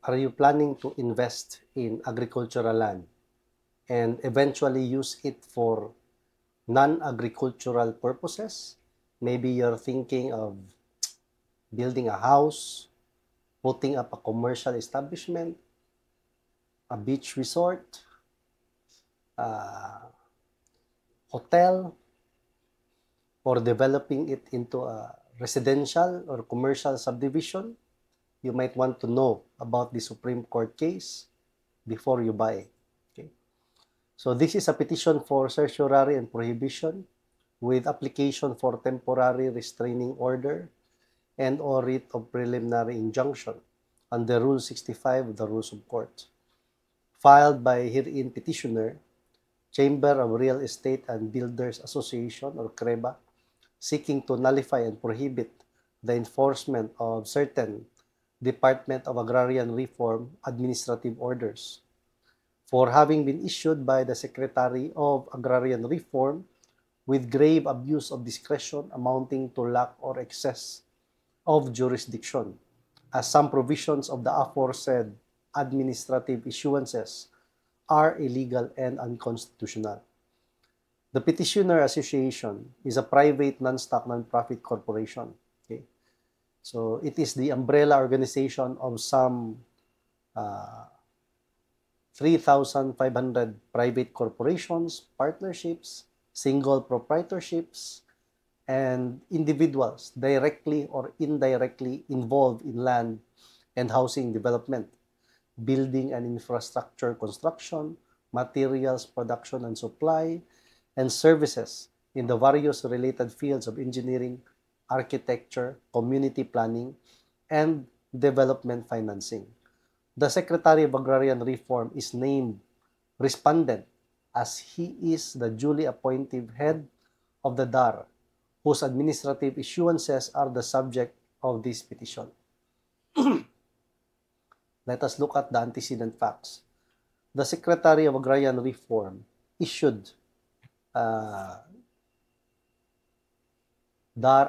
Are you planning to invest in agricultural land and eventually use it for non-agricultural purposes? Maybe you're thinking of building a house, putting up a commercial establishment, a beach resort, a hotel, or developing it into a residential or commercial subdivision. You might want to know about the Supreme Court case before you buy. Okay? So this is a petition for certiorari and prohibition with application for temporary restraining order and or writ of preliminary injunction under Rule 65 of the Rules of Court, filed by herein petitioner, Chamber of Real Estate and Builders Association or CREBA, seeking to nullify and prohibit the enforcement of certain Department of Agrarian Reform administrative orders for having been issued by the Secretary of Agrarian Reform with grave abuse of discretion amounting to lack or excess of jurisdiction, as some provisions of the aforesaid administrative issuances are illegal and unconstitutional. The Petitioner Association is a private non-stock non-profit corporation. Okay? So it is the umbrella organization of some 3,500 private corporations, partnerships, single proprietorships, and individuals directly or indirectly involved in land and housing development, building and infrastructure construction, materials production and supply, and services in the various related fields of engineering, architecture, community planning, and development financing. The Secretary of Agrarian Reform is named respondent as he is the duly appointed head of the DAR, whose administrative issuances are the subject of this petition. Let us look at the antecedent facts. The Secretary of Agrarian Reform issued DAR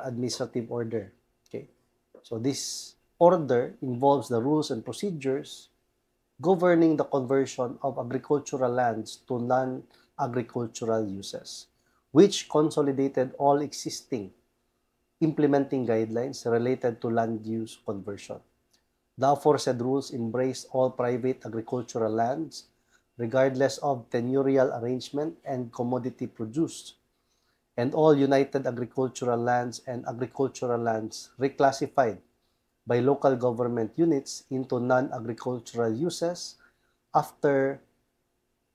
administrative order. Okay, so this order involves the rules and procedures governing the conversion of agricultural lands to non-agricultural uses, which consolidated all existing implementing guidelines related to land use conversion. The aforesaid rules embrace all private agricultural lands, regardless of tenurial arrangement and commodity produced, and all united agricultural lands and agricultural lands reclassified by local government units into non-agricultural uses after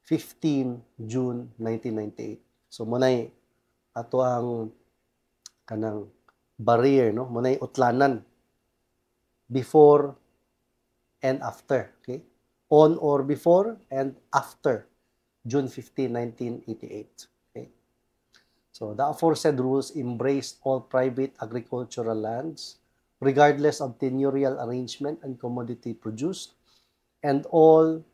15 June 1998. So munay ato ang kanang barrier, no? Munay utlanan before and after, okay? On or before and after June 15, 1988. Okay? So the aforesaid rules embraced all private agricultural lands, regardless of tenurial arrangement and commodity produced, and all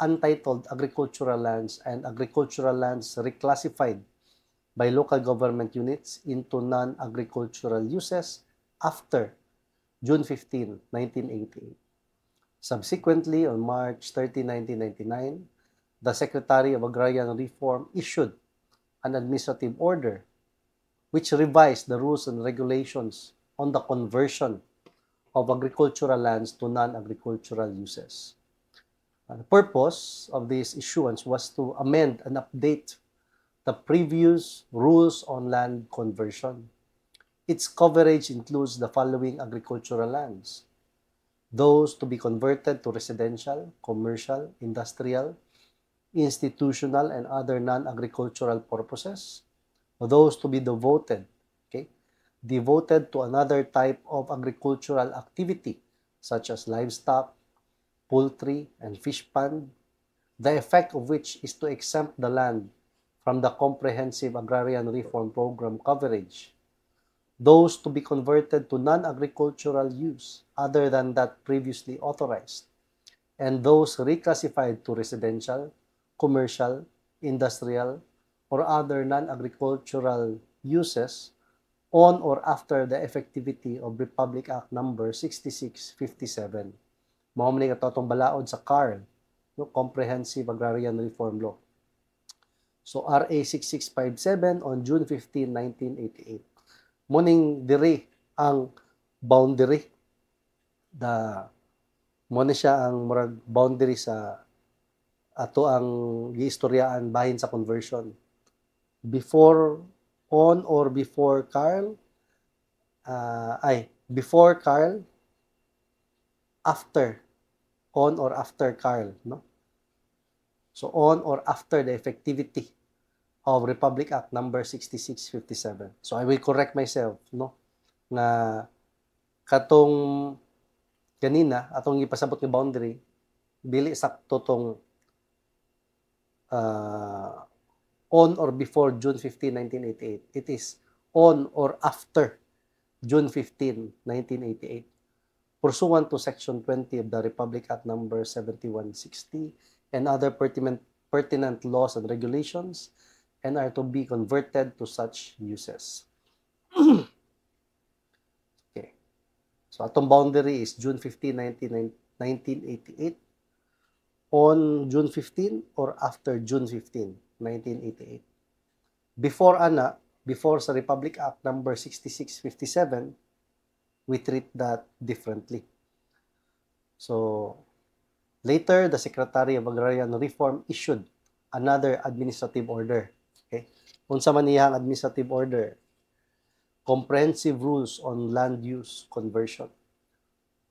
untitled agricultural lands and agricultural lands reclassified by local government units into non-agricultural uses after June 15, 1988. Subsequently, on March 30, 1999, the Secretary of Agrarian Reform issued an administrative order which revised the rules and regulations on the conversion of agricultural lands to non-agricultural uses. The purpose of this issuance was to amend and update the previous rules on land conversion. Its coverage includes the following agricultural lands: those to be converted to residential, commercial, industrial, institutional, and other non-agricultural purposes, those to be devoted to another type of agricultural activity, such as livestock, poultry, and fish pond, the effect of which is to exempt the land from the Comprehensive Agrarian Reform Program coverage, those to be converted to non-agricultural use other than that previously authorized, and those reclassified to residential, commercial, industrial, or other non-agricultural uses on or after the effectivity of Republic Act number 6657 Mao man ni atong balaod sa CARL, no, Comprehensive Agrarian Reform Law. So RA 6657 on June 15, 1988. Muning diri ang boundary, the mo na siya ang murag boundary sa ato ang giistoryaan bahin sa conversion. Before, on or before Carl, before Carl, after, on or after Carl, no? So on or after the effectivity of Republic Act number 6657. So I will correct myself, no? Na katong kanina atong ipasabot nga boundary dili sakto tong on or before June 15, 1988. It is on or after June 15, 1988. Pursuant to Section 20 of the Republic Act number 7160 and other pertinent laws and regulations, and are to be converted to such uses. Okay. So atong boundary is June 15, 1988. On June 15 or after June 15, 1988. Before sa Republic Act number 6657, we treat that differently. So, later, the Secretary of Agrarian Reform issued another administrative order. Okay? Unsa man iyang administrative order? Comprehensive Rules on Land Use Conversion,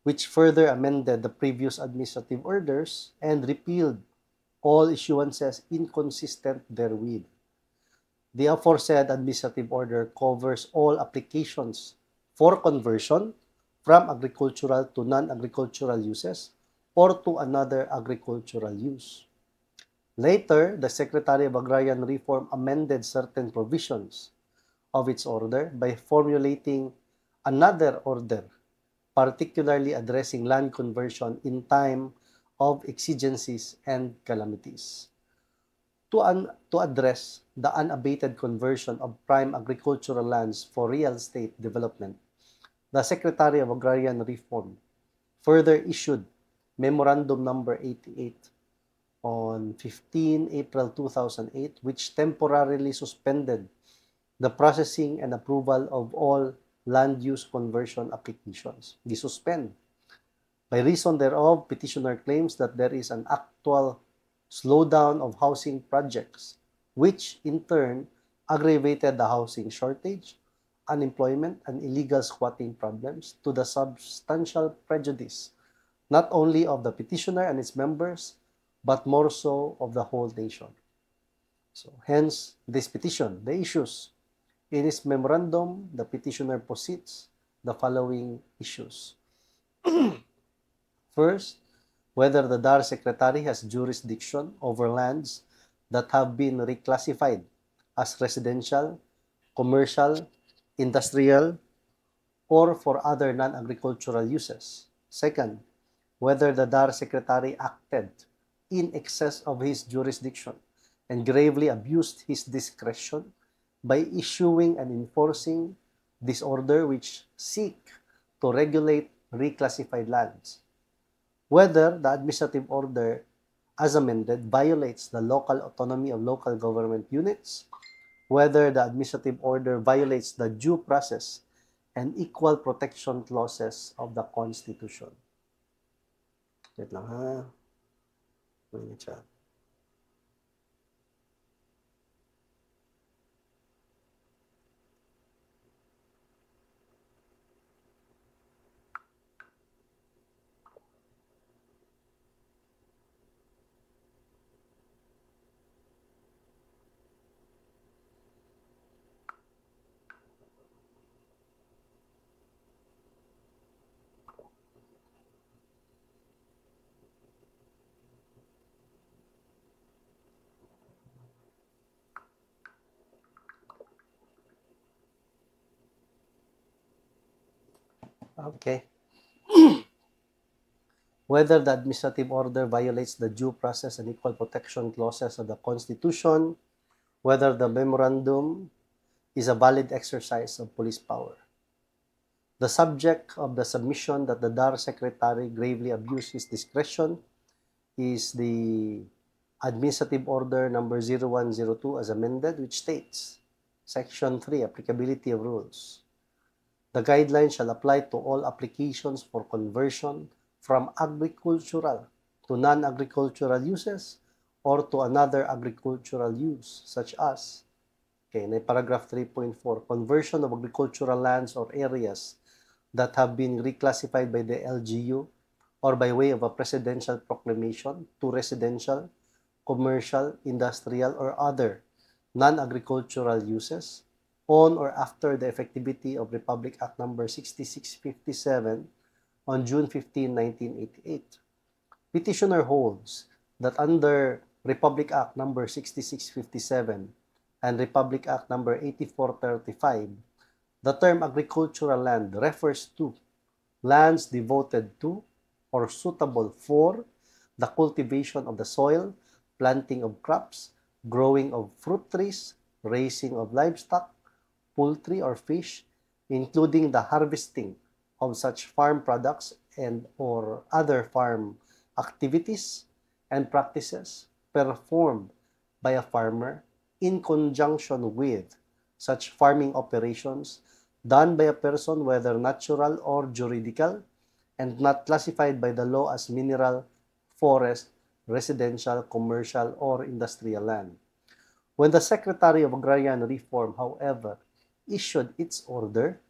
which further amended the previous administrative orders and repealed all issuances inconsistent therewith. The aforesaid administrative order covers all applications for conversion from agricultural to non-agricultural uses or to another agricultural use. Later, the Secretary of Agrarian Reform amended certain provisions of its order by formulating another order, particularly addressing land conversion in time of exigencies and calamities. To address the unabated conversion of prime agricultural lands for real estate development, the Secretary of Agrarian Reform further issued Memorandum number 88 on 15 April 2008, which temporarily suspended the processing and approval of all land use conversion applications. Gisuspend. By reason thereof, petitioner claims that there is an actual slowdown of housing projects, which in turn aggravated the housing shortage, unemployment, and illegal squatting problems to the substantial prejudice not only of the petitioner and its members, but more so of the whole nation. So, hence, this petition, the issues. In his memorandum, the petitioner posits the following issues. First, whether the DAR Secretary has jurisdiction over lands that have been reclassified as residential, commercial, industrial, or for other non-agricultural uses. Second, whether the DAR Secretary acted in excess of his jurisdiction and gravely abused his discretion by issuing and enforcing this order which seek to regulate reclassified lands. Whether the administrative order as amended violates the local autonomy of local government units, whether the administrative order violates the due process and equal protection clauses of the Constitution. Wait lang ha. Wait siya. Okay. Whether the administrative order violates the due process and equal protection clauses of the Constitution, whether the memorandum is a valid exercise of police power. The subject of the submission that the DAR Secretary gravely abused his discretion is the Administrative Order number 0102 as amended, which states, Section 3, Applicability of Rules. The guidelines shall apply to all applications for conversion from agricultural to non-agricultural uses or to another agricultural use, such as, paragraph 3.4, conversion of agricultural lands or areas that have been reclassified by the LGU or by way of a presidential proclamation to residential, commercial, industrial, or other non-agricultural uses on or after the effectivity of Republic Act number 6657 on June 15, 1988. Petitioner holds that under Republic Act number 6657 and Republic Act number 8435, the term agricultural land refers to lands devoted to or suitable for the cultivation of the soil, planting of crops, growing of fruit trees, raising of livestock, poultry or fish, including the harvesting of such farm products and or other farm activities and practices performed by a farmer in conjunction with such farming operations done by a person whether natural or juridical and not classified by the law as mineral, forest, residential, commercial, or industrial land. When the Secretary of Agrarian Reform, however, issued its order,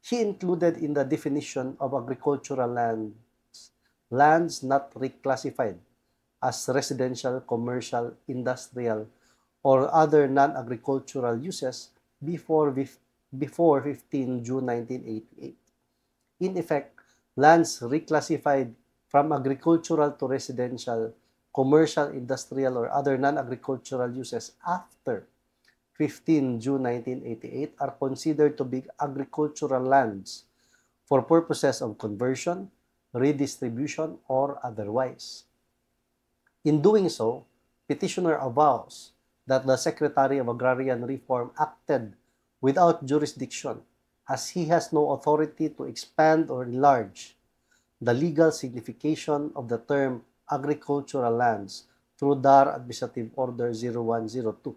he included in the definition of agricultural lands not reclassified as residential, commercial, industrial, or other non-agricultural uses before 15 June 1988. In effect, lands reclassified from agricultural to residential, commercial, industrial, or other non-agricultural uses after 15 June 1988 are considered to be agricultural lands for purposes of conversion, redistribution, or otherwise. In doing so, petitioner avows that the Secretary of Agrarian Reform acted without jurisdiction as he has no authority to expand or enlarge the legal signification of the term agricultural lands through DAR Administrative Order 0102.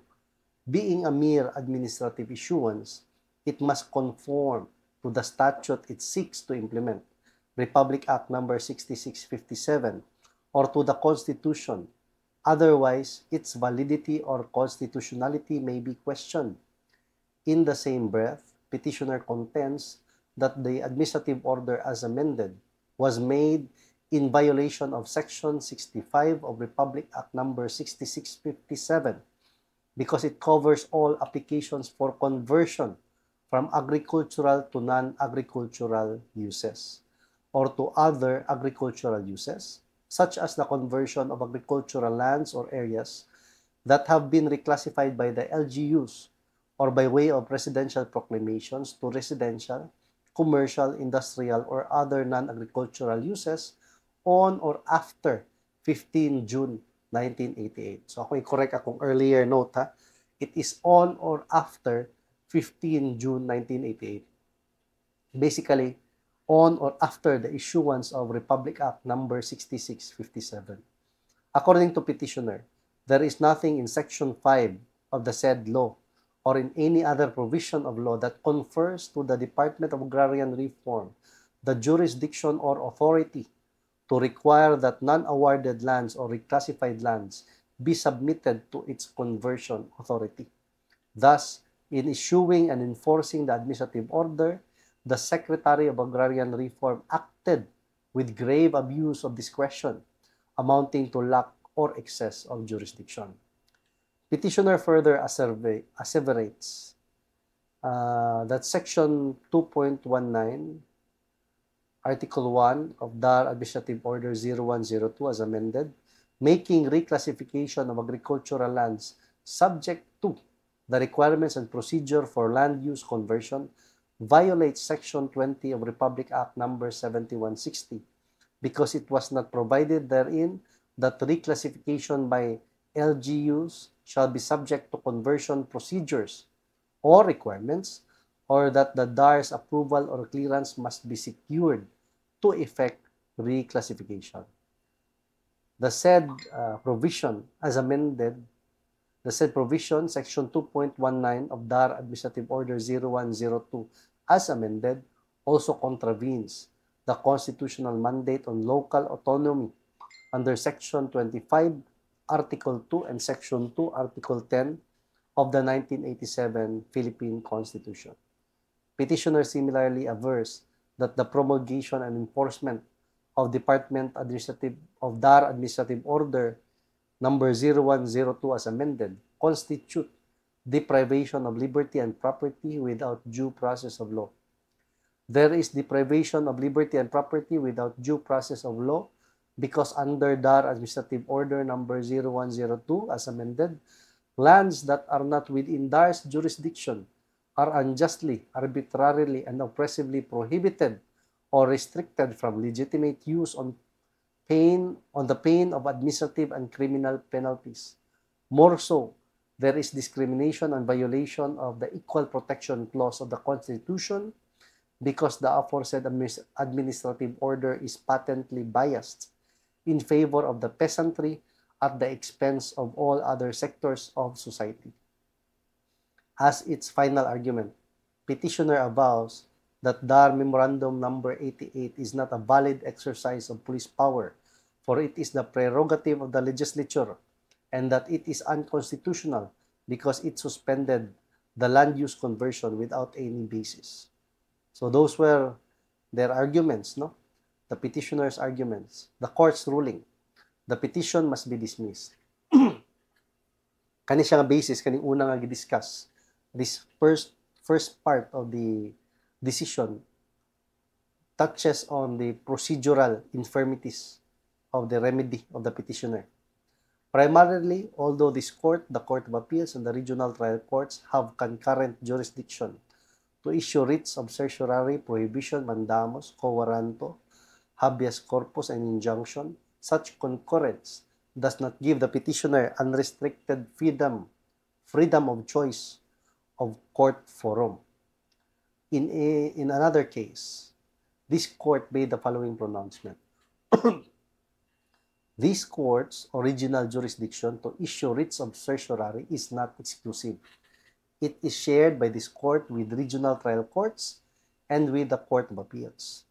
Being a mere administrative issuance, it must conform to the statute it seeks to implement, Republic Act number 6657, or to the Constitution. Otherwise, its validity or constitutionality may be questioned. In the same breath, petitioner contends that the administrative order as amended was made in violation of Section 65 of Republic Act number 6657 because it covers all applications for conversion from agricultural to non-agricultural uses or to other agricultural uses, such as the conversion of agricultural lands or areas that have been reclassified by the LGUs or by way of presidential proclamations to residential, commercial, industrial, or other non-agricultural uses on or after 15 June 1988. So ako i-correct akong earlier note ha. It is on or after 15 June 1988. Basically, on or after the issuance of Republic Act number 6657. According to petitioner, there is nothing in Section 5 of the said law or in any other provision of law that confers to the Department of Agrarian Reform the jurisdiction or authority to require that non-awarded lands or reclassified lands be submitted to its conversion authority. Thus, in issuing and enforcing the administrative order, the Secretary of Agrarian Reform acted with grave abuse of discretion, amounting to lack or excess of jurisdiction. Petitioner further asseverates that Section 2.19, Article 1 of DAR Administrative Order 0102 as amended, making reclassification of agricultural lands subject to the requirements and procedure for land use conversion violates Section 20 of Republic Act number 7160 because it was not provided therein that reclassification by LGUs shall be subject to conversion procedures or requirements or that the DAR's approval or clearance must be secured to effect reclassification. The said provision as amended, the said provision, Section 2.19 of DAR Administrative Order 0102 as amended, also contravenes the constitutional mandate on local autonomy under Section 25, Article 2 and Section 2, Article 10 of the 1987 Philippine Constitution. Petitioner similarly avers that the promulgation and enforcement of Department Administrative of DAR Administrative Order number 0102 as amended constitute deprivation of liberty and property without due process of law. There is deprivation of liberty and property without due process of law because under DAR Administrative Order number 0102 as amended, lands that are not within DAR's jurisdiction are unjustly, arbitrarily, and oppressively prohibited or restricted from legitimate use on the pain of administrative and criminal penalties. More so, there is discrimination and violation of the Equal Protection Clause of the Constitution because the aforesaid administrative order is patently biased in favor of the peasantry at the expense of all other sectors of society. As its final argument, petitioner avows that DAR Memorandum Number 88 is not a valid exercise of police power, for it is the prerogative of the legislature, and that it is unconstitutional because it suspended the land use conversion without any basis. So those were their arguments, no? The petitioner's arguments. The court's ruling. The petition must be dismissed. Kani siya nga basis, kani una nga gi-discuss. This first part of the decision touches on the procedural infirmities of the remedy of the petitioner. Primarily, although this court, the Court of Appeals, and the regional trial courts have concurrent jurisdiction to issue writs of certiorari, prohibition, mandamus, quo warranto, habeas corpus, and injunction, such concurrence does not give the petitioner unrestricted freedom of choice of court forum. In another case, this court made the following pronouncement. This court's original jurisdiction to issue writs of certiorari is not exclusive. It is shared by this court with regional trial courts and with the Court of Appeals.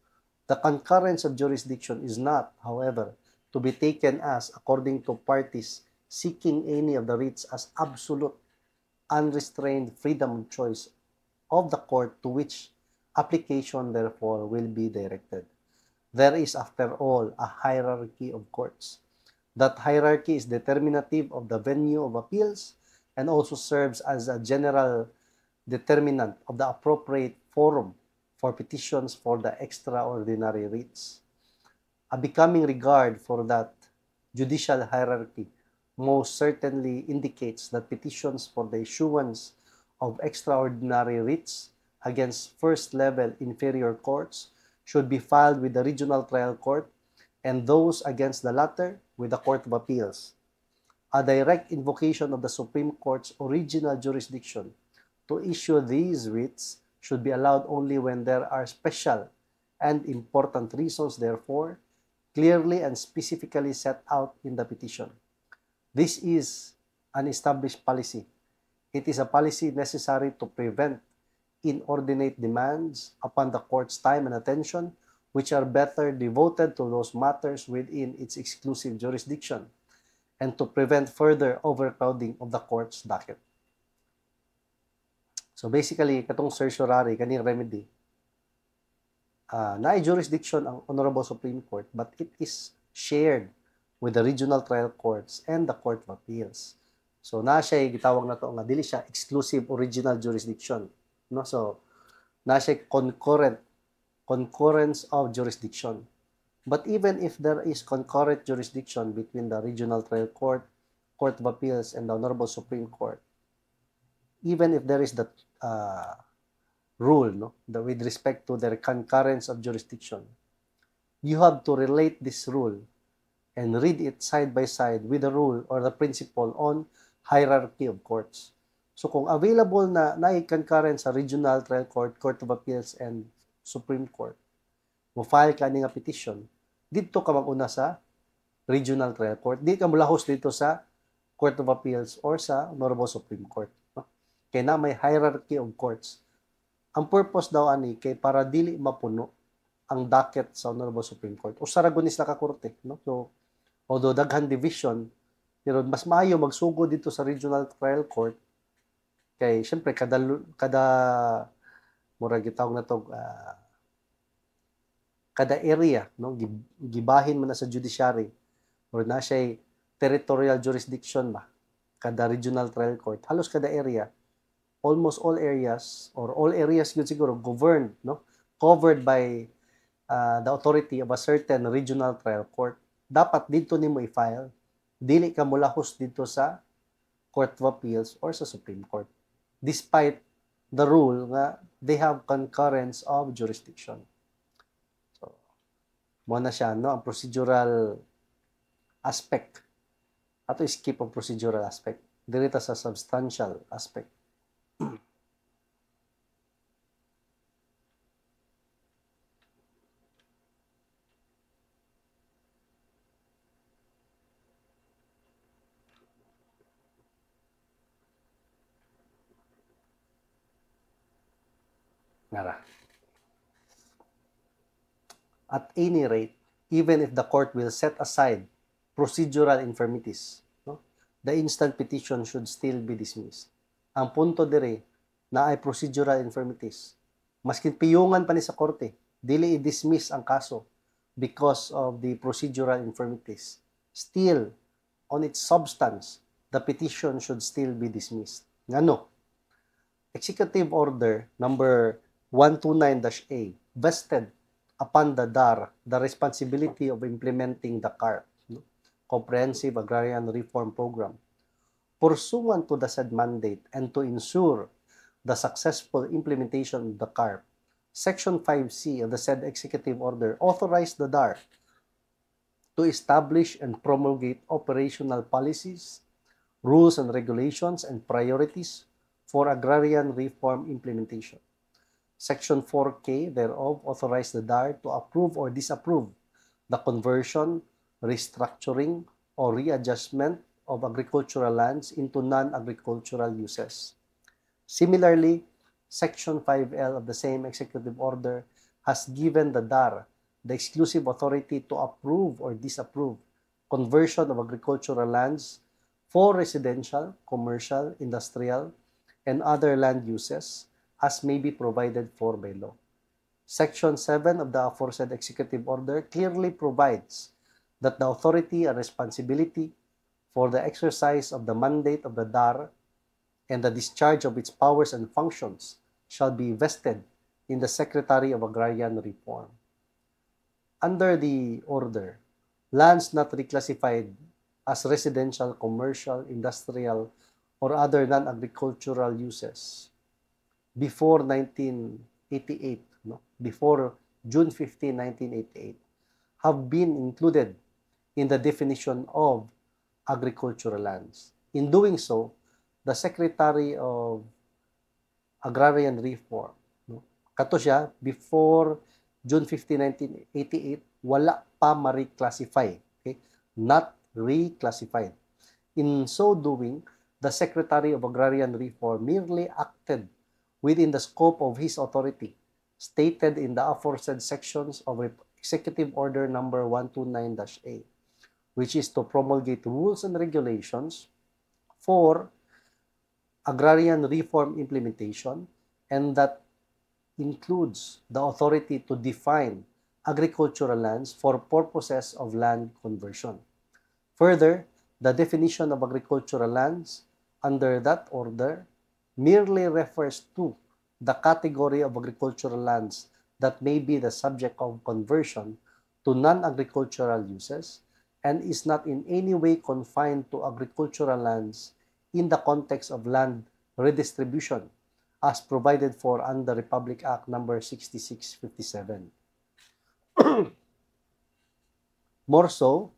The concurrence of jurisdiction is not, however, to be taken as, according to parties seeking any of the writs, as absolute, unrestrained freedom of choice of the court to which application, therefore, will be directed. There is, after all, a hierarchy of courts. That hierarchy is determinative of the venue of appeals and also serves as a general determinant of the appropriate forum for petitions for the extraordinary writs. A becoming regard for that judicial hierarchy most certainly indicates that petitions for the issuance of extraordinary writs against first-level inferior courts should be filed with the regional trial court, and those against the latter with the Court of Appeals. A direct invocation of the Supreme Court's original jurisdiction to issue these writs should be allowed only when there are special and important reasons, therefore, clearly and specifically set out in the petition. This is an established policy. It is a policy necessary to prevent inordinate demands upon the court's time and attention, which are better devoted to those matters within its exclusive jurisdiction, and to prevent further overcrowding of the court's docket. So basically, katong certiorari, kaning remedy, naay jurisdiction ang Honorable Supreme Court, but it is shared with the regional trial courts and the Court of Appeals. So na siya gitawag na to nga dili siya exclusive original jurisdiction, no? So na siya concurrence of jurisdiction. But even if there is concurrent jurisdiction between the regional trial court, Court of Appeals, and the Honorable Supreme Court, even if there is that rule, no, with respect to their concurrence of jurisdiction, you have to relate this rule and read it side by side with the rule or the principle on hierarchy of courts. So kung available na concurrent sa Regional Trial Court, Court of Appeals, and Supreme Court, mo file ka nga petition, dito ka maguna sa Regional Trial Court. Di ka mulahos dito sa Court of Appeals or sa Honorable Supreme Court. Kaya na may hierarchy of courts. Ang purpose daw ani kay para dili mapuno ang docket sa Honorable Supreme Court. O sa Ragonis na kakorte. No? So, although daghan division, pero mas maayo magsugo dito sa Regional Trial Court kay syempre kada murag gitawag na to kada area no gibahin man na sa judiciary or na siya territorial jurisdiction ba kada regional trial court halos kada area almost all areas or all areas yun siguro governed no covered by the authority of a certain regional trial court dapat dito nimo i-file dili ka mulahos dito sa Court of Appeals or sa Supreme Court despite the rule nga they have concurrence of jurisdiction. So, mo na siya, no? Ang procedural aspect. Ato skip ang procedural aspect. Dirita sa substantial aspect. Nara. At any rate, even if the court will set aside procedural infirmities, no, the instant petition should still be dismissed. Ang punto dire na ay procedural infirmities. Maskin piyungan pa ni sa korte, dili i-dismiss ang kaso because of the procedural infirmities. Still, on its substance, the petition should still be dismissed. Ngano? Executive Order number 129-A vested upon the DAR the responsibility of implementing the CARP, no? Comprehensive Agrarian Reform Program, pursuant to the said mandate and to ensure the successful implementation of the CARP. Section 5C of the said Executive Order authorized the DAR to establish and promulgate operational policies, rules and regulations, and priorities for agrarian reform implementation. Section 4K thereof authorized the DAR to approve or disapprove the conversion, restructuring, or readjustment of agricultural lands into non-agricultural uses. Similarly, Section 5L of the same executive order has given the DAR the exclusive authority to approve or disapprove conversion of agricultural lands for residential, commercial, industrial, and other land uses as may be provided for by law. Section 7 of the aforesaid executive order clearly provides that the authority and responsibility for the exercise of the mandate of the DAR and the discharge of its powers and functions shall be vested in the Secretary of Agrarian Reform. Under the order, lands not reclassified as residential, commercial, industrial, or other non-agricultural uses before 1988, no? Before June 15, 1988, have been included in the definition of agricultural lands. In doing so, the Secretary of Agrarian Reform, no? Kato siya, before June 15, 1988, wala pa ma-reclassify. Okay? Not reclassified. In so doing, the Secretary of Agrarian Reform merely acted within the scope of his authority stated in the aforesaid sections of Executive Order number 129-A, which is to promulgate rules and regulations for agrarian reform implementation, and that includes the authority to define agricultural lands for purposes of land conversion. Further, the definition of agricultural lands under that order merely refers to the category of agricultural lands that may be the subject of conversion to non-agricultural uses and is not in any way confined to agricultural lands in the context of land redistribution as provided for under Republic Act number 6657. More so,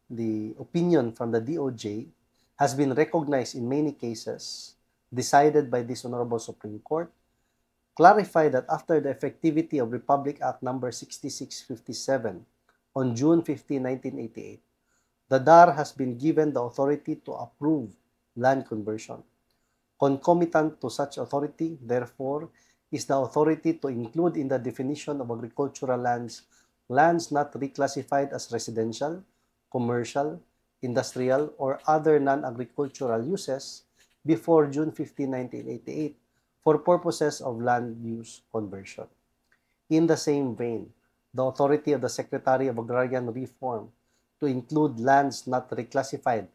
the opinion from the DOJ has been recognized in many cases decided by this Honorable Supreme Court, clarify that after the effectivity of Republic Act Number 6657 on June 15, 1988, the DAR has been given the authority to approve land conversion. Concomitant to such authority, therefore, is the authority to include in the definition of agricultural lands, lands not reclassified as residential, commercial, industrial, or other non-agricultural uses before June 15, 1988 for purposes of land use conversion. In the same vein, the authority of the Secretary of Agrarian Reform to include lands not reclassified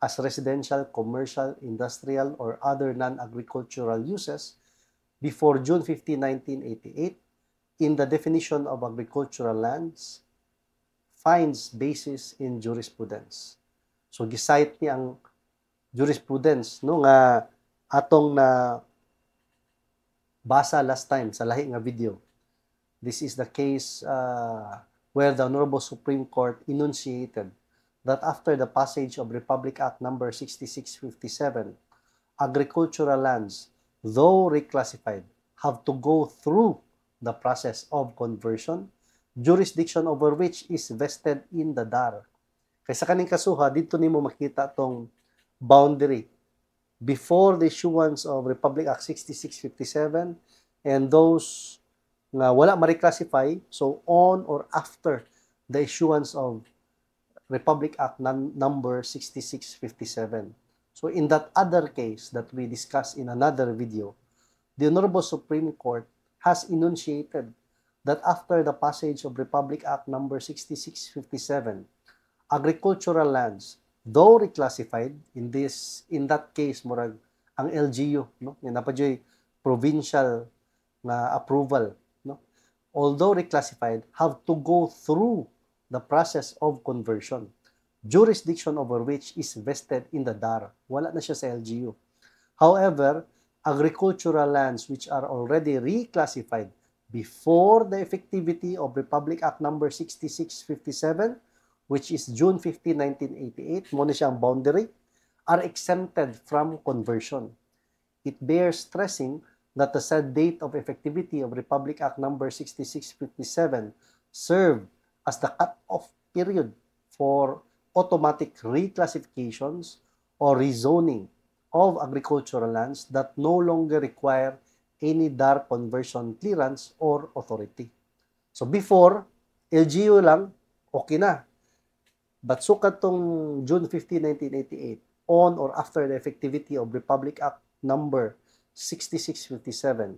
as residential, commercial, industrial, or other non-agricultural uses before June 15, 1988 in the definition of agricultural lands finds basis in jurisprudence. So gisite ni ang jurisprudence no nga atong na basa last time sa lahi nga video. This is the case where the Honorable Supreme Court enunciated that after the passage of Republic Act Number 6657, agricultural lands, though reclassified, have to go through the process of conversion, jurisdiction over which is vested in the DAR. Kaysa kaning kasuha, dito nimo makita tong boundary before the issuance of Republic Act 6657 and those na wala ma-reclassify, so on or after the issuance of Republic Act number 6657. So in that other case that we discussed in another video, the Honorable Supreme Court has enunciated that after the passage of Republic Act number 6657, agricultural lands, though reclassified, in that case murag ang LGU, no, napadyoy provincial na approval, no, although reclassified, have to go through the process of conversion, jurisdiction over which is vested in the DAR. Wala na siya sa LGU. However, agricultural lands which are already reclassified before the effectivity of Republic Act number 6657, which is June 15, 1988, mo na siyang boundary, are exempted from conversion. It bears stressing that the said date of effectivity of Republic Act number 6657 served as the cut-off period for automatic reclassifications or rezoning of agricultural lands that no longer require any DAR conversion clearance or authority. So before, LGU lang, okay na. But sukat tong June 15, 1988, on or after the effectivity of Republic Act number 6657,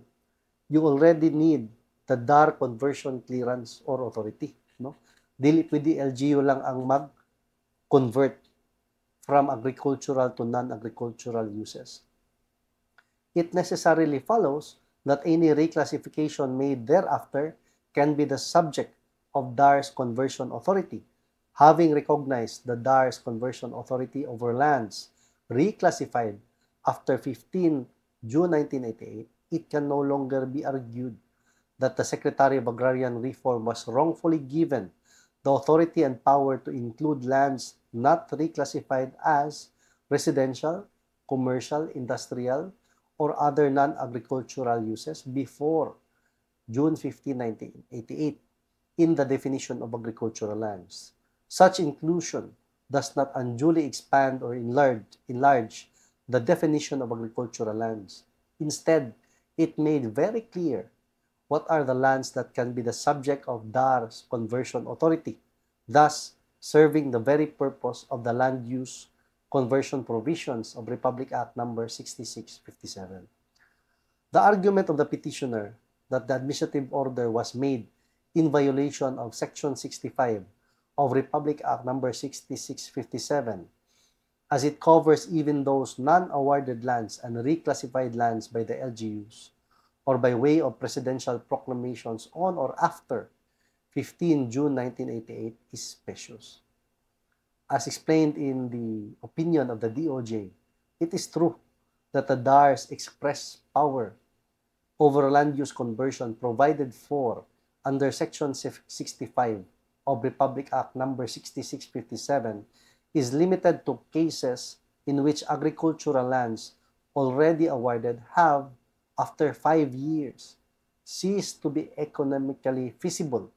you already need the DAR conversion clearance or authority. No? Dili pwede LGU lang ang mag-convert from agricultural to non-agricultural uses. It necessarily follows that any reclassification made thereafter can be the subject of DAR's conversion authority. Having recognized the DAR's conversion authority over lands reclassified after 15 June 1988, it can no longer be argued that the Secretary of Agrarian Reform was wrongfully given the authority and power to include lands not reclassified as residential, commercial, industrial, or other non-agricultural uses before June 15, 1988 in the definition of agricultural lands. Such inclusion does not unduly expand or enlarge the definition of agricultural lands. Instead, it made very clear what are the lands that can be the subject of DAR's conversion authority, thus serving the very purpose of the land use conversion provisions of Republic Act number 6657. The argument of the petitioner that the administrative order was made in violation of Section 65 of Republic Act number 6657, as it covers even those non-awarded lands and reclassified lands by the LGUs, or by way of presidential proclamations on or after 15 June 1988 is specious. As explained in the opinion of the DOJ, it is true that the DAR's express power over land use conversion provided for under Section 65 of Republic Act number 6657 is limited to cases in which agricultural lands, already awarded have, after 5 years, ceased to be economically feasible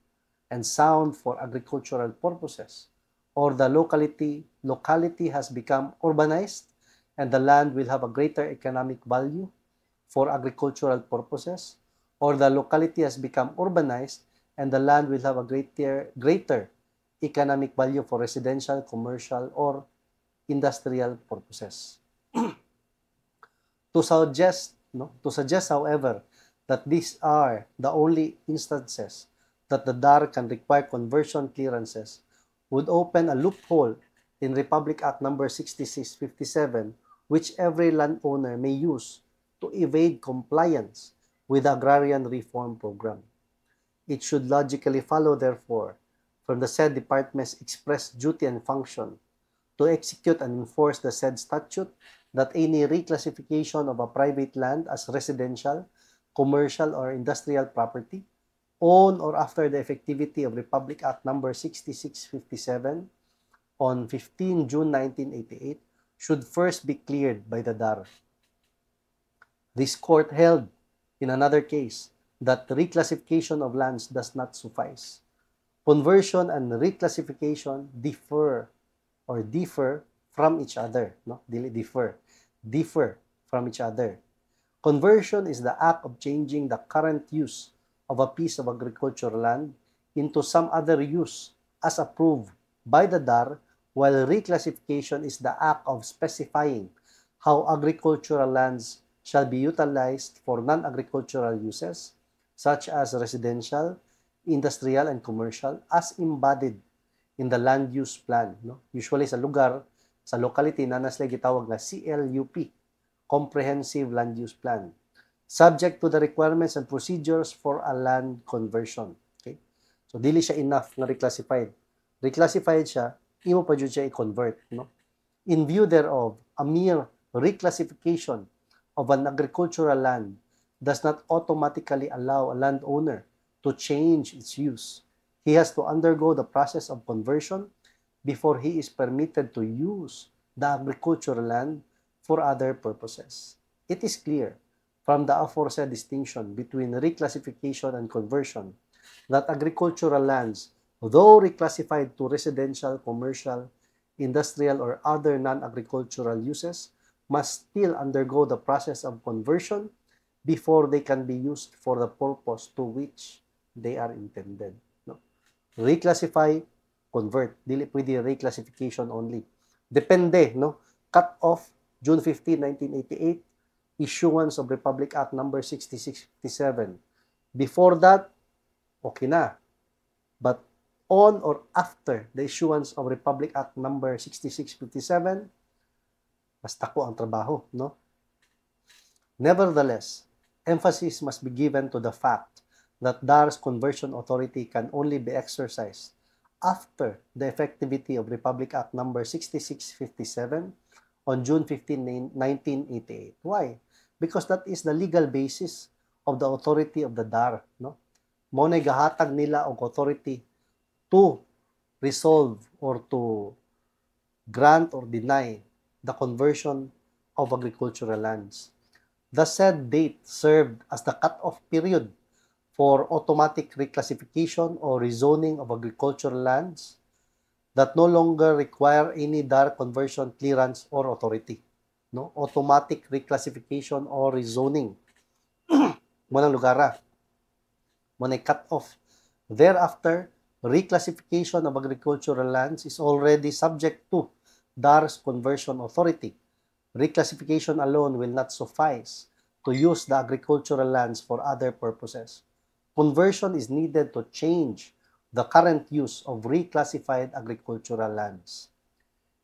and sound for agricultural purposes, or the locality has become urbanized and the land will have a greater economic value for agricultural purposes, or the locality has become urbanized and the land will have a greater economic value for residential, commercial, or industrial purposes. To suggest, however, that these are the only instances that the DAR can require conversion clearances would open a loophole in Republic Act number 6657, which every landowner may use to evade compliance with the Agrarian Reform Program. It should logically follow, therefore, from the said department's express duty and function to execute and enforce the said statute that any reclassification of a private land as residential, commercial, or industrial property on or after the effectivity of Republic Act number 6657 on 15 June 1988 should first be cleared by the DAR. This court held in another case that reclassification of lands does not suffice. Conversion and reclassification differ from each other, no? Differ from each other. Conversion is the act of changing the current use of a piece of agricultural land into some other use as approved by the DAR, while reclassification is the act of specifying how agricultural lands shall be utilized for non-agricultural uses, such as residential, industrial, and commercial, as embodied in the land use plan. No? Usually sa lugar, sa locality na sila gitawag na CLUP, Comprehensive Land Use Plan, subject to the requirements and procedures for a land conversion. Okay? So, dili siya enough na reclassified. Reclassified siya, imo pa dyan siya i-convert. No? In view thereof, a mere reclassification of an agricultural land does not automatically allow a landowner to change its use. He has to undergo the process of conversion before he is permitted to use the agricultural land for other purposes. It is clear from the aforesaid distinction between reclassification and conversion that agricultural lands, though reclassified to residential, commercial, industrial, or other non-agricultural uses, must still undergo the process of conversion before they can be used for the purpose to which they are intended. No? Reclassify, convert. Dili pwede reclassification only. Depende, no? Cut off June 15, 1988, issuance of Republic Act number 6657. Before that, okay na. But on or after the issuance of Republic Act number 6657, mas tako ang trabaho, no? Nevertheless, emphasis must be given to the fact that DAR's conversion authority can only be exercised after the effectivity of Republic Act number 6657 on June 15, 1988. Why? Because that is the legal basis of the authority of the DAR. No? Mo na gahatag nila og authority to resolve or to grant or deny the conversion of agricultural lands. The said date served as the cut-off period for automatic reclassification or rezoning of agricultural lands that no longer require any DAR conversion clearance or authority. No? Automatic reclassification or rezoning. Munang lugara. Munang cut-off. Thereafter, reclassification of agricultural lands is already subject to DAR's conversion authority. Reclassification alone will not suffice to use the agricultural lands for other purposes. Conversion is needed to change the current use of reclassified agricultural lands.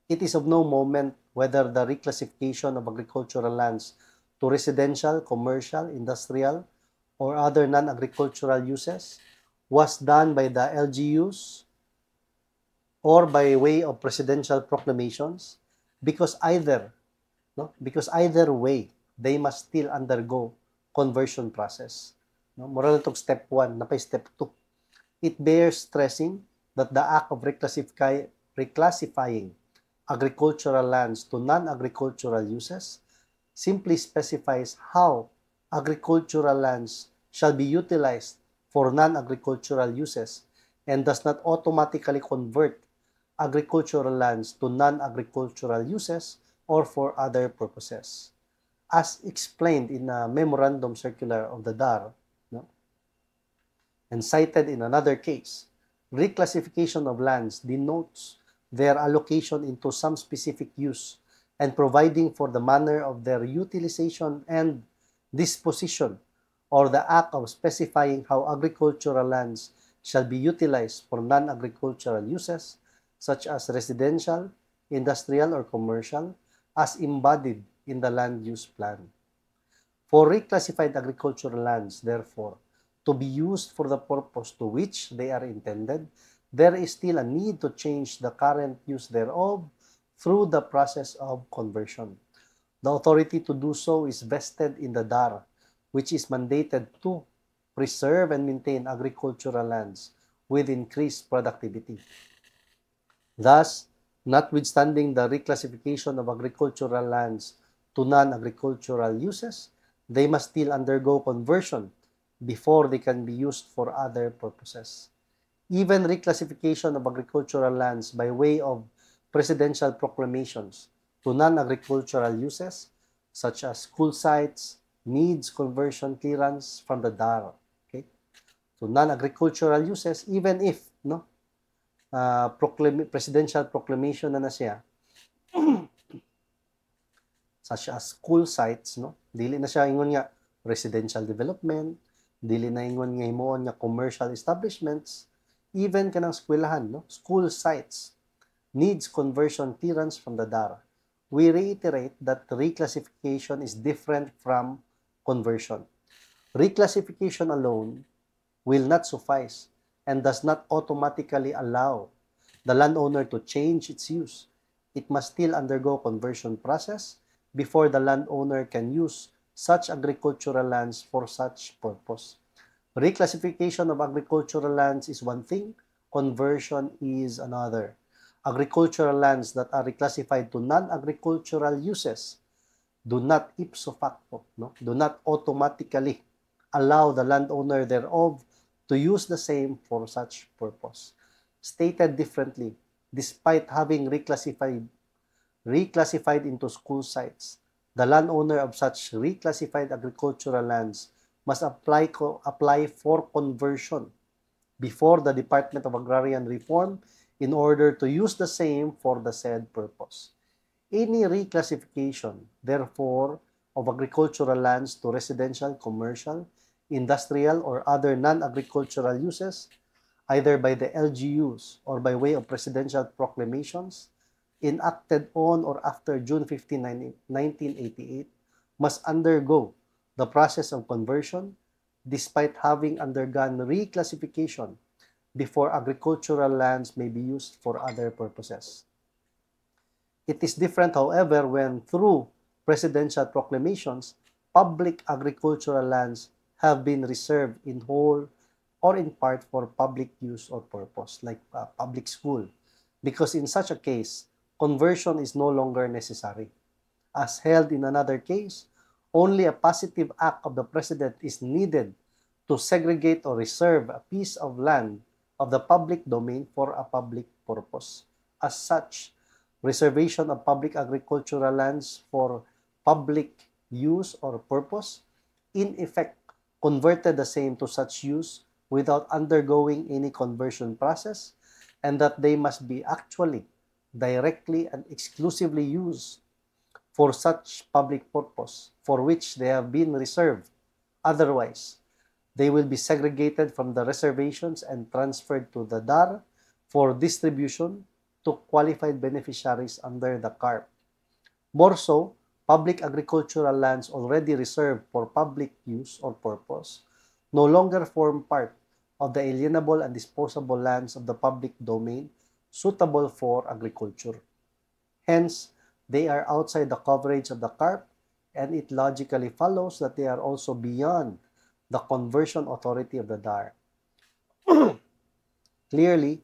It is of no moment whether the reclassification of agricultural lands to residential, commercial, industrial, or other non-agricultural uses was done by the LGUs or by way of presidential proclamations, because either way, they must still undergo conversion process. No? Moral itong step 1, napay step 2. It bears stressing that the act of reclassifying agricultural lands to non-agricultural uses, simply specifies how agricultural lands shall be utilized for non-agricultural uses and does not automatically convert agricultural lands to non-agricultural uses or for other purposes. As explained in a memorandum circular of the DAR, no, and cited in another case, reclassification of lands denotes their allocation into some specific use and providing for the manner of their utilization and disposition, or the act of specifying how agricultural lands shall be utilized for non-agricultural uses, such as residential, industrial, or commercial, as embodied in the land use plan. For reclassified agricultural lands, therefore, to be used for the purpose to which they are intended, there is still a need to change the current use thereof through the process of conversion. The authority to do so is vested in the DAR, which is mandated to preserve and maintain agricultural lands with increased productivity. Thus, notwithstanding the reclassification of agricultural lands to non-agricultural uses, they must still undergo conversion before they can be used for other purposes. Even reclassification of agricultural lands by way of presidential proclamations to non-agricultural uses, such as school sites, needs conversion clearance from the DAR. Okay? So non-agricultural uses, even if presidential proclamation na siya, such as school sites, dili na siya ingon nga residential development, dili na ingon nga himuon nga commercial establishments, even kanang eskwelahan, school sites needs conversion clearance from the DAR. We reiterate that reclassification is different from conversion. Reclassification alone will not suffice and does not automatically allow the landowner to change its use. It must still undergo conversion process before the landowner can use such agricultural lands for such purpose. Reclassification of agricultural lands is one thing, conversion is another. Agricultural lands that are reclassified to non-agricultural uses do not ipso facto, do not automatically allow the landowner thereof to use the same for such purpose. Stated differently, despite having reclassified into school sites, the landowner of such reclassified agricultural lands must apply for conversion before the Department of Agrarian Reform in order to use the same for the said purpose. Any reclassification, therefore, of agricultural lands to residential, commercial, industrial, or other non-agricultural uses, either by the LGUs or by way of presidential proclamations, enacted on or after June 15, 1988, must undergo the process of conversion despite having undergone reclassification before agricultural lands may be used for other purposes. It is different, however, when through presidential proclamations, public agricultural lands have been reserved in whole or in part for public use or purpose, like public school, because in such a case, conversion is no longer necessary. As held in another case, only a positive act of the President is needed to segregate or reserve a piece of land of the public domain for a public purpose. As such, reservation of public agricultural lands for public use or purpose, in effect, converted the same to such use without undergoing any conversion process, and that they must be actually, directly, and exclusively used for such public purpose for which they have been reserved. Otherwise, they will be segregated from the reservations and transferred to the DAR for distribution to qualified beneficiaries under the CARP. More so, public agricultural lands already reserved for public use or purpose no longer form part of the alienable and disposable lands of the public domain suitable for agriculture. Hence, they are outside the coverage of the CARP, and it logically follows that they are also beyond the conversion authority of the DAR. Clearly,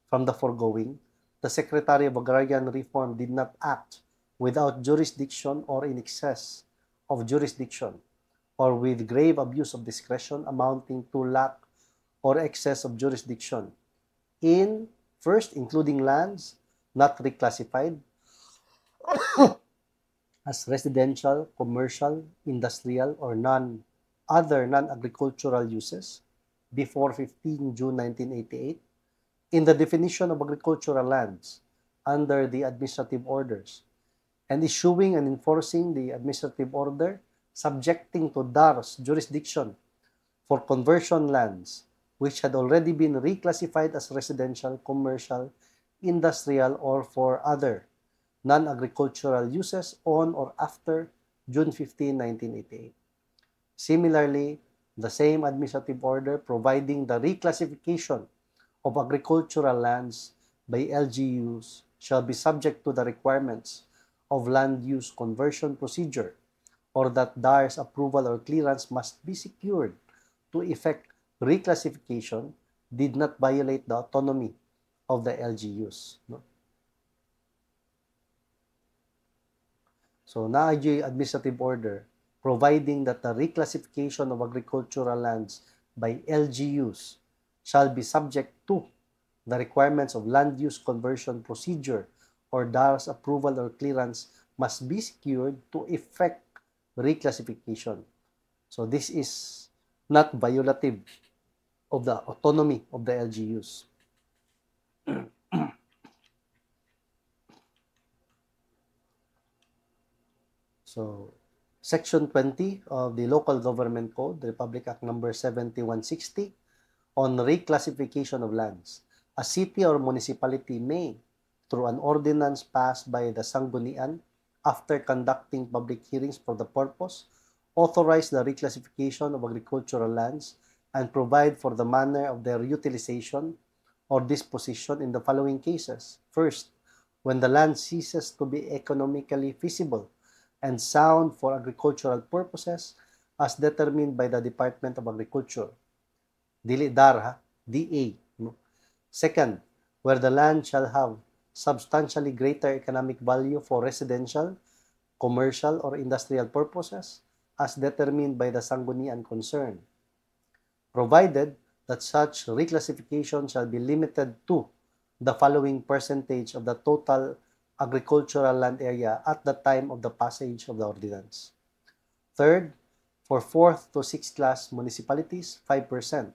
from the foregoing, the Secretary of Agrarian Reform did not act without jurisdiction or in excess of jurisdiction or with grave abuse of discretion amounting to lack or excess of jurisdiction in, first, including lands not reclassified as residential, commercial, industrial, or other non-agricultural uses before 15 June 1988, in the definition of agricultural lands under the administrative orders, and issuing and enforcing the administrative order subjecting to DAR's jurisdiction for conversion lands which had already been reclassified as residential, commercial, industrial, or for other non-agricultural uses on or after June 15, 1988. Similarly, the same administrative order providing the reclassification of agricultural lands by LGUs shall be subject to the requirements of land use conversion procedure, or that DAR's approval or clearance must be secured to effect reclassification, did not violate the autonomy of the LGUs. No? So, naay administrative order providing that the reclassification of agricultural lands by LGUs shall be subject to the requirements of land use conversion procedure, or DAR's approval or clearance must be secured to effect reclassification. So this is not violative of the autonomy of the LGUs. So, Section 20 of the Local Government Code, Republic Act Number 7160, on reclassification of lands. A city or municipality may, through an ordinance passed by the Sanggunian, after conducting public hearings for the purpose, authorize the reclassification of agricultural lands and provide for the manner of their utilization or disposition in the following cases. First, when the land ceases to be economically feasible and sound for agricultural purposes as determined by the Department of Agriculture. Dili DAR, DA. Second, where the land shall have substantially greater economic value for residential, commercial, or industrial purposes as determined by the Sanggunian concerned, provided that such reclassification shall be limited to the following percentage of the total agricultural land area at the time of the passage of the ordinance. Third, for 4th to 6th class municipalities, 5%.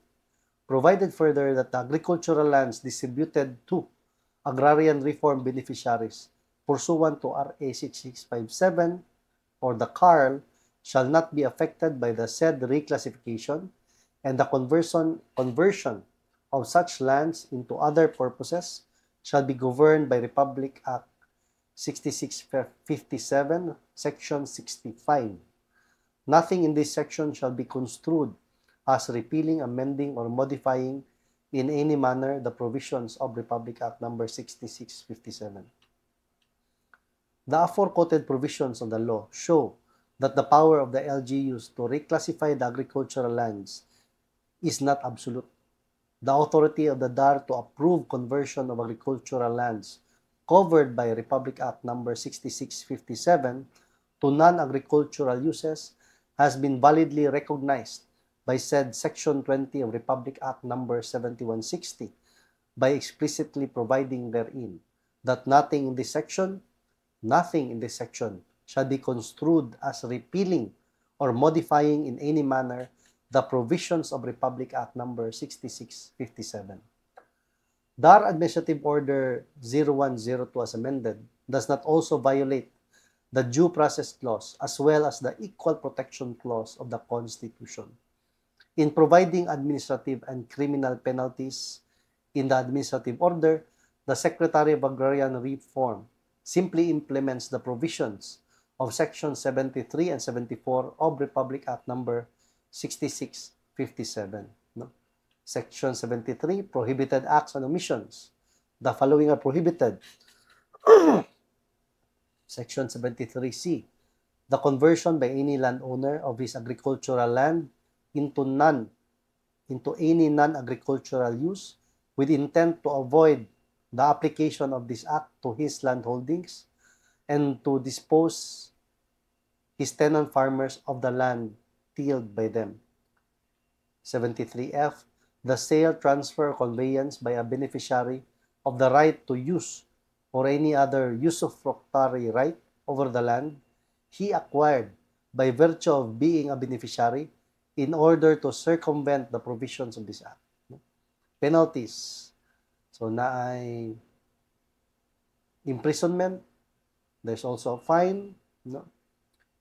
Provided further that the agricultural lands distributed to agrarian reform beneficiaries pursuant to RA 6657 or the CARL shall not be affected by the said reclassification, and the conversion of such lands into other purposes shall be governed by Republic Act 6657, Section 65. Nothing in this section shall be construed as repealing, amending, or modifying in any manner the provisions of Republic Act Number 6657. The aforequoted provisions of the law show that the power of the LGUs to reclassify the agricultural lands is not absolute. The authority of the DAR to approve conversion of agricultural lands covered by Republic Act Number 6657 to non-agricultural uses has been validly recognized by said Section 20 of Republic Act Number 7160 by explicitly providing therein that nothing in this section shall be construed as repealing or modifying in any manner the provisions of Republic Act Number 6657. DAR Administrative Order 0102 as amended does not also violate the Due Process Clause as well as the Equal Protection Clause of the Constitution. In providing administrative and criminal penalties in the administrative order, the Secretary of Agrarian Reform simply implements the provisions of Section 73 and 74 of Republic Act Number 6657. No? Section 73, Prohibited Acts and Omissions. The following are prohibited. Section 73C, the conversion by any landowner of his agricultural land into any non-agricultural use with intent to avoid the application of this act to his land holdings and to dispose his tenant farmers of the land tilled by them. 73F, the sale, transfer, or conveyance by a beneficiary of the right to use or any other usufructory right over the land he acquired by virtue of being a beneficiary in order to circumvent the provisions of this act. Penalties. So na ay imprisonment, there's also a fine, no?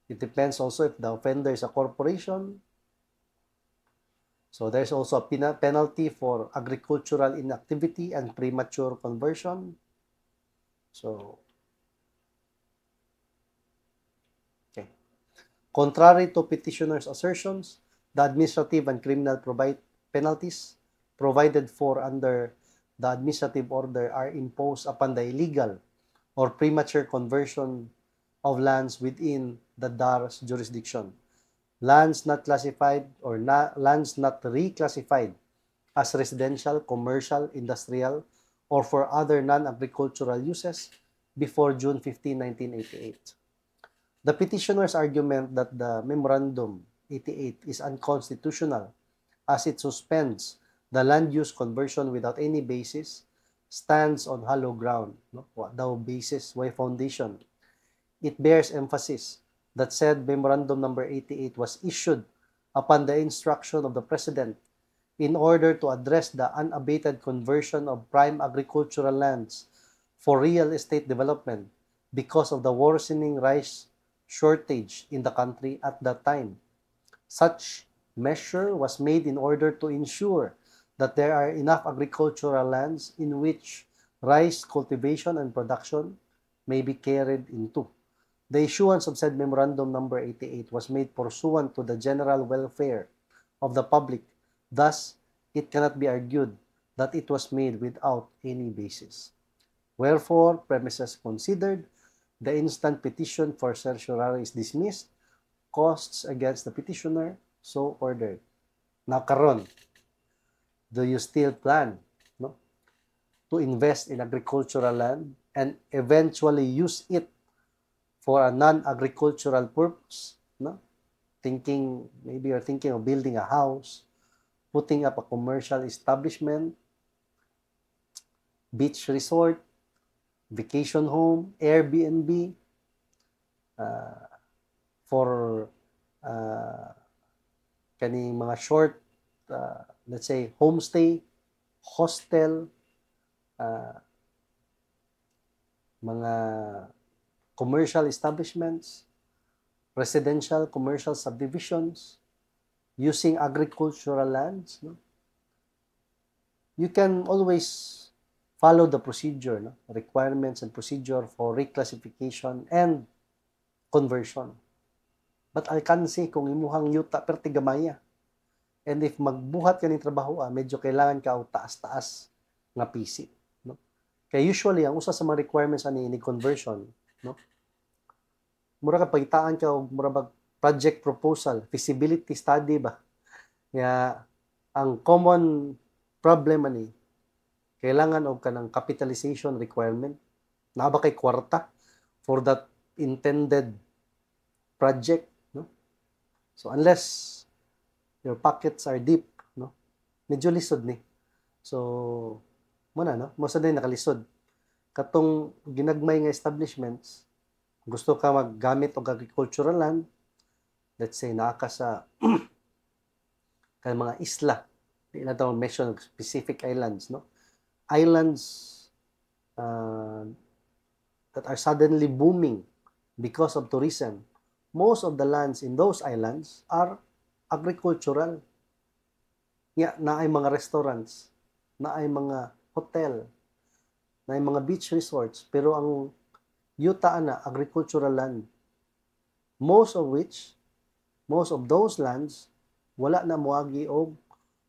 It depends also if the offender is a corporation. So there's also a penalty for agricultural inactivity and premature conversion. So, okay. Contrary to petitioner's assertions, the administrative and criminal penalties provided for under the administrative order are imposed upon the illegal or premature conversion of lands within the DAR's jurisdiction. Lands not classified or lands not reclassified as residential, commercial, industrial, or for other non-agricultural uses before June 15, 1988. The petitioner's argument that the Memorandum 88 is unconstitutional as it suspends the land use conversion without any basis stands on hollow ground. No? What daw basis? Why foundation? It bears emphasis that said Memorandum number 88 was issued upon the instruction of the President in order to address the unabated conversion of prime agricultural lands for real estate development because of the worsening rice shortage in the country at that time. Such measure was made in order to ensure that there are enough agricultural lands in which rice cultivation and production may be carried into. The issuance of said Memorandum number 88 was made pursuant to the general welfare of the public. Thus, it cannot be argued that it was made without any basis. Wherefore, premises considered, the instant petition for certiorari is dismissed, costs against the petitioner so ordered. Now, karon, do you still plan, no, to invest in agricultural land and eventually use it for a non-agricultural purpose? No? Maybe you're thinking of building a house, putting up a commercial establishment, beach resort, vacation home, Airbnb, for kaning mga short, let's say, homestay, hostel, mga commercial establishments, residential commercial subdivisions, using agricultural lands. No? You can always follow the procedure, no? Requirements and procedure for reclassification and conversion. But alkansi kung imuhang yuta perti gamaya. And if magbuhat ka ng trabaho, medyo kailangan ka o taas-taas nga PC. No? Kaya usually, ang usa sa mga requirements ani conversion, no? Mura ka pagitaan ka og mura bag project proposal, feasibility study ba. Nga ang common problem ani kailangan og kanang capitalization requirement. Na ba kay kwarta for that intended project, no? So unless your pockets are deep, no? Medyo lisod ni. So muna, no? Mo sa day nakalisod. Katong ginagmay nga establishments, gusto ka maggamit og agricultural land, let's say naa ka sa kay mga isla, di na tayo mention specific islands, no? Islands that are suddenly booming because of tourism. Most of the lands in those islands are agricultural. Na ay mga restaurants, na ay mga hotel, na ay mga beach resorts, pero ang yuta na agricultural land. Most of those lands wala na moagi og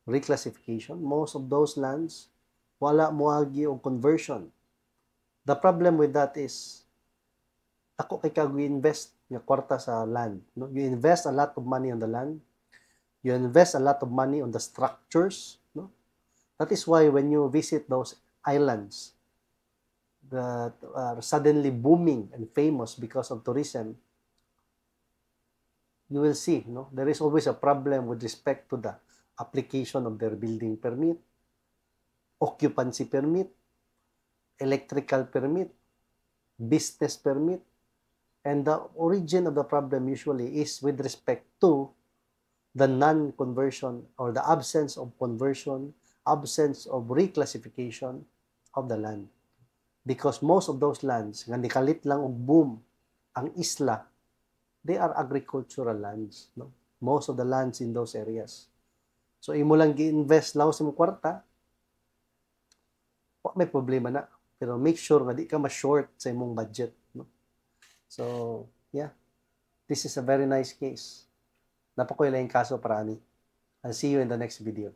reclassification. Most of those lands wala moagi og conversion. The problem with that is ako kay kag invest nga kwarta sa land, no? You invest a lot of money on the land. You invest a lot of money on the structures, no? That is why when you visit those islands that are suddenly booming and famous because of tourism, you will see, no, there is always a problem with respect to the application of their building permit, occupancy permit, electrical permit, business permit, and the origin of the problem usually is with respect to the non-conversion or the absence of conversion, absence of reclassification of the land. Because most of those lands, nga nikalit lang og boom ang isla, they are agricultural lands. No? Most of the lands in those areas. So, imo lang gi-invest lang sa mong kwarta, may problema na. Pero make sure nga di ka ma-short sa imong budget. No? So, yeah. This is a very nice case. Napakoy lang yung kaso para ani. I'll see you in the next video.